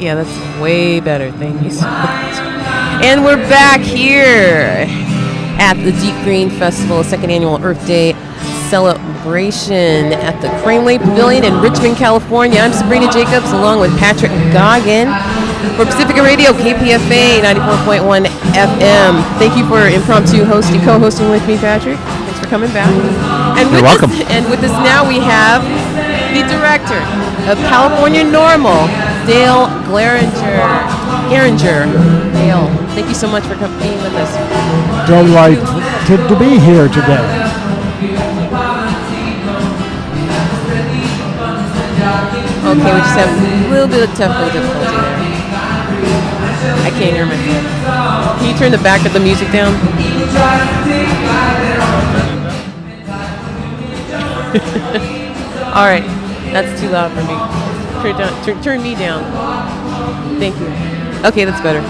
Yeah, that's way better. Thank you so much. And we're back here at the Deep Green Festival, second annual Earth Day celebration at the Craneway Pavilion in Richmond, California. I'm Sabrina Jacobs along with Patrick Goggin for Pacifica Radio, KPFA 94.1 FM. Thank you for impromptu co-hosting with me, Patrick. Thanks for coming back. And You're welcome. And with us now we have the director of California Normal, Dale Garinger. Dale, thank you so much for being with us. Delighted to be here today. Okay, we just have a little bit of technical difficulty there. I can't hear myself. Can you turn the back of the music down? All right, that's too loud for me. Turn me down. Thank you. Okay, that's better.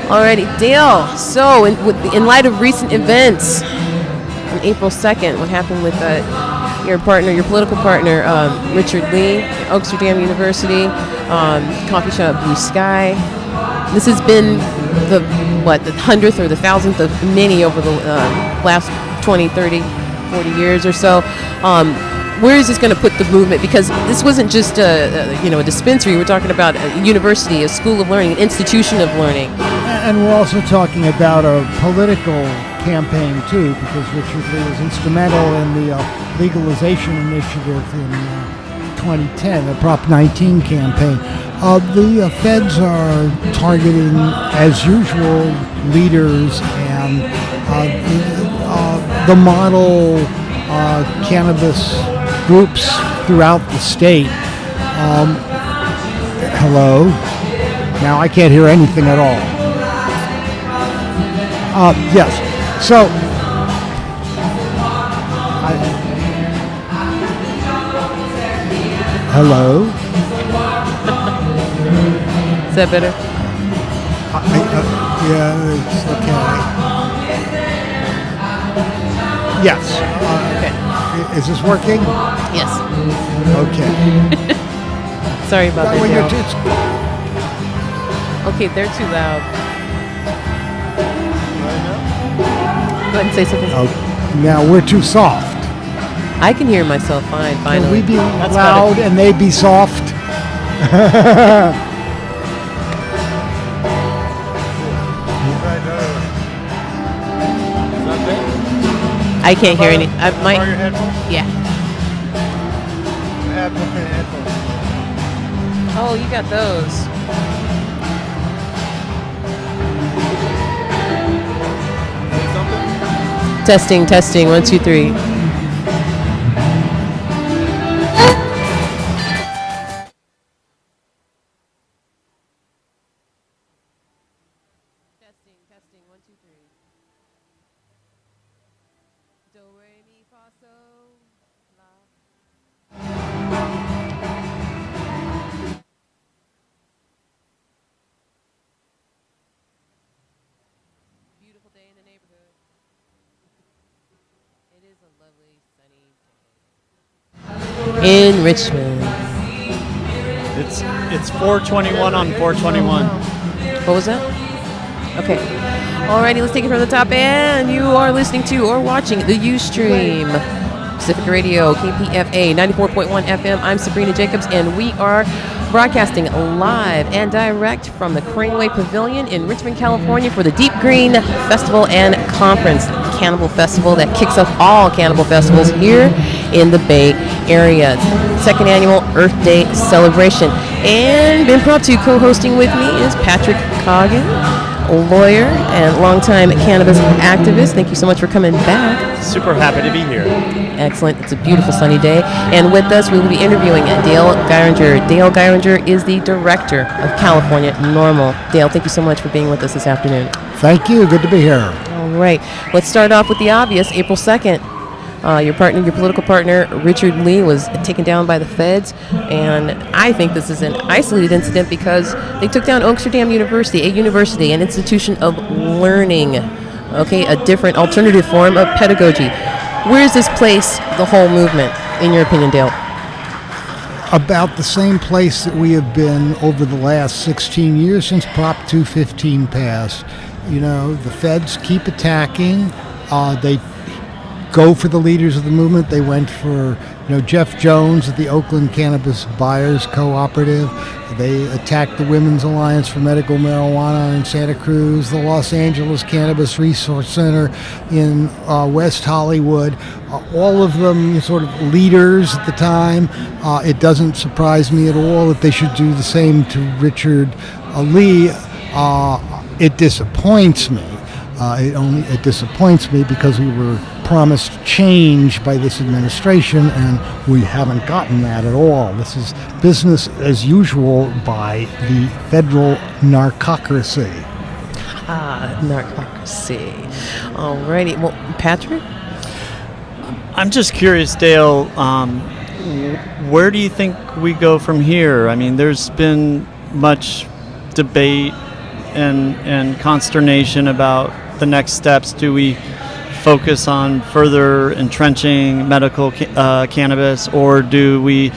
Alrighty, Dale. So, in light of recent events, on April 2nd, what happened with your political partner, Richard Lee, Amsterdam University, coffee shop Blue Sky. This has been the 100th or the 1000th of many over the last 20, 30, 40 years or so. Where is this going to put the movement? Because this wasn't just a dispensary. We're talking about a university, a school of learning, an institution of learning. And we're also talking about a political campaign, too, because Richard Lee was instrumental in the legalization initiative in 2010, the Prop 19 campaign. The feds are targeting, as usual, leaders and the model cannabis groups throughout the state. Hello? Now I can't hear anything at all. Yes. So, hello? Is that better? Yeah, it's okay. Yes. Okay. Is this working? Yes. Okay. Sorry about that. Dale. Okay, they're too loud. Go ahead and say something. Now we're too soft. I can hear myself fine, finally. Can we be That's loud better. and they be soft? I can't hear any. Borrow your headphones? Yeah. I have no headphones. Oh, you got those. Testing. 1, 2, 3. Testing. 1, 2, 3. Do, re, mi, fa, so, la. Beautiful day in the neighborhood. It is a lovely sunny day in Richmond. It's 421 on 421. What was that? Okay. Alrighty, let's take it from the top. And you are listening to or watching the Ustream. Pacifica Radio, KPFA 94.1 FM. I'm Sabrina Jacobs, and we are broadcasting live and direct from the Craneway Pavilion in Richmond, California for the Deep Green Festival and Conference, Cannibal Festival that kicks off all cannibal festivals here in the Bay Area. Second annual Earth Day celebration. And impromptu co-hosting with me is Patrick Goggin, a lawyer and longtime cannabis activist. Thank you so much for coming back. Super happy to be here. Excellent. It's a beautiful sunny day. And with us, we will be interviewing Dale Garinger. Dale Garinger is the director of California Normal. Dale, thank you so much for being with us this afternoon. Thank you. Good to be here. All right. Let's start off with the obvious. April 2nd, your political partner, Richard Lee, was taken down by the feds. And I think this is an isolated incident because they took down Amsterdam University, a university, an institution of learning, okay, a different alternative form of pedagogy. Where does this place the whole movement, in your opinion, Dale? about the same place that we have been over the last 16 years since Prop 215 passed. You know, the feds keep attacking. They go for the leaders of the movement. They went for, Jeff Jones at the Oakland Cannabis Buyers Cooperative. They attacked the Women's Alliance for Medical Marijuana in Santa Cruz, the Los Angeles Cannabis Resource Center in West Hollywood. All of them sort of leaders at the time. It doesn't surprise me at all that they should do the same to Richard Lee. It disappoints me. It disappoints me because we were promised change by this administration, and we haven't gotten that at all. This is business as usual by the federal narcocracy. Narcocracy. Alrighty. Well, Patrick? I'm just curious, Dale, where do you think we go from here? I mean, there's been much debate and consternation about the next steps. Do we focus on further entrenching medical cannabis, or do we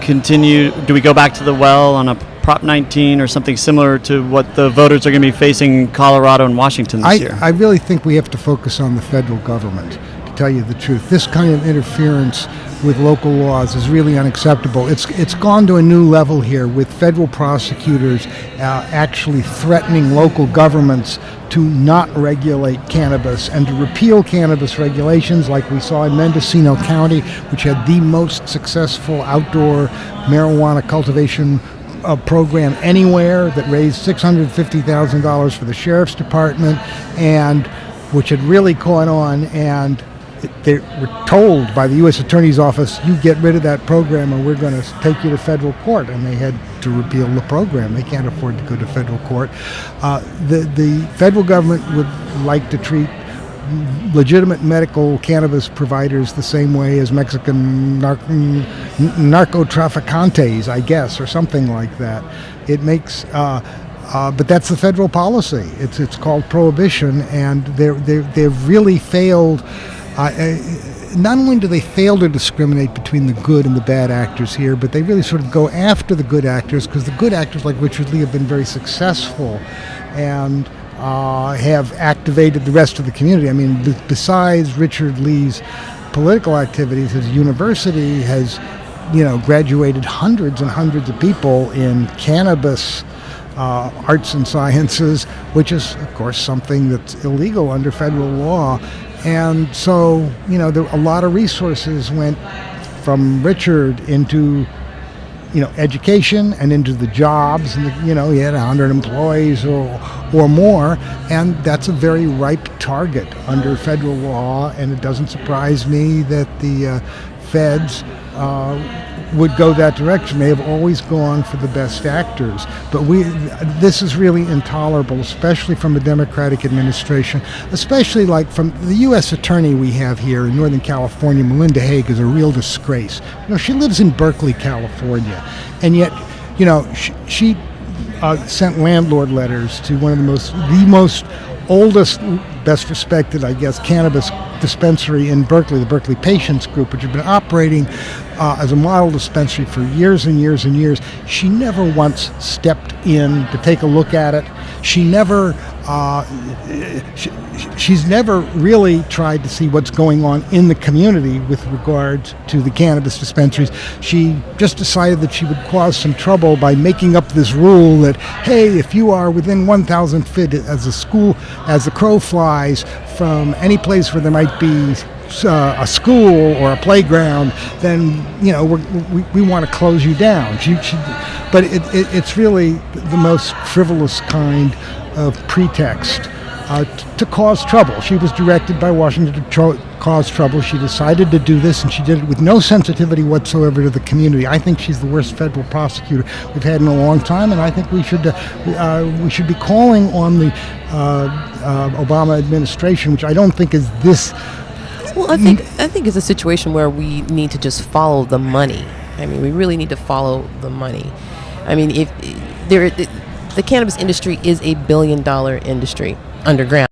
go back to the well on a Prop 19 or something similar to what the voters are going to be facing in Colorado and Washington this year? I really think we have to focus on the federal government, to tell you the truth. This kind of interference with local laws is really unacceptable. It's gone to a new level here, with federal prosecutors actually threatening local governments to not regulate cannabis and to repeal cannabis regulations, like we saw in Mendocino County, which had the most successful outdoor marijuana cultivation program anywhere, that raised $650,000 for the sheriff's department, and which had really caught on. And they were told by the U.S. Attorney's Office, you get rid of that program or we're going to take you to federal court. And they had to repeal the program. They can't afford to go to federal court. The federal government would like to treat legitimate medical cannabis providers the same way as Mexican narcotraficantes, I guess, or something like that. It makes... but that's the federal policy. It's called prohibition, and they've really failed. Not only do they fail to discriminate between the good and the bad actors here, but they really sort of go after the good actors, because the good actors like Richard Lee have been very successful and have activated the rest of the community. I mean, besides Richard Lee's political activities, his university has, graduated hundreds and hundreds of people in cannabis arts and sciences, which is, of course, something that's illegal under federal law. And so, a lot of resources went from Richard into, education and into the jobs. And, he had 100 employees or more. And that's a very ripe target under federal law. And it doesn't surprise me that the feds would go that direction. They have always gone for the best actors. But this is really intolerable, especially from a Democratic administration, especially like from the U.S. attorney we have here in Northern California. Melinda Haig is a real disgrace. She lives in Berkeley, California, and yet, she sent landlord letters to one of the most oldest, best respected, I guess, cannabis dispensary in Berkeley, the Berkeley Patients Group, which had been operating as a model dispensary for years and years and years. She never once stepped in to take a look at it. She never, she's never really tried to see what's going on in the community with regard to the cannabis dispensaries. She just decided that she would cause some trouble by making up this rule that, hey, if you are within 1,000 feet as the crow flies from any place where there might be a school or a playground, then we want to close you down. But it's really the most frivolous kind of pretext to cause trouble. She was directed by Washington to cause trouble. She decided to do this, and she did it with no sensitivity whatsoever to the community. I think she's the worst federal prosecutor we've had in a long time, and I think we should be calling on the Obama administration, which I don't think is this. Well, I think it's a situation where we need to just follow the money. I mean, we really need to follow the money. I mean, the cannabis industry is a $1 billion industry underground.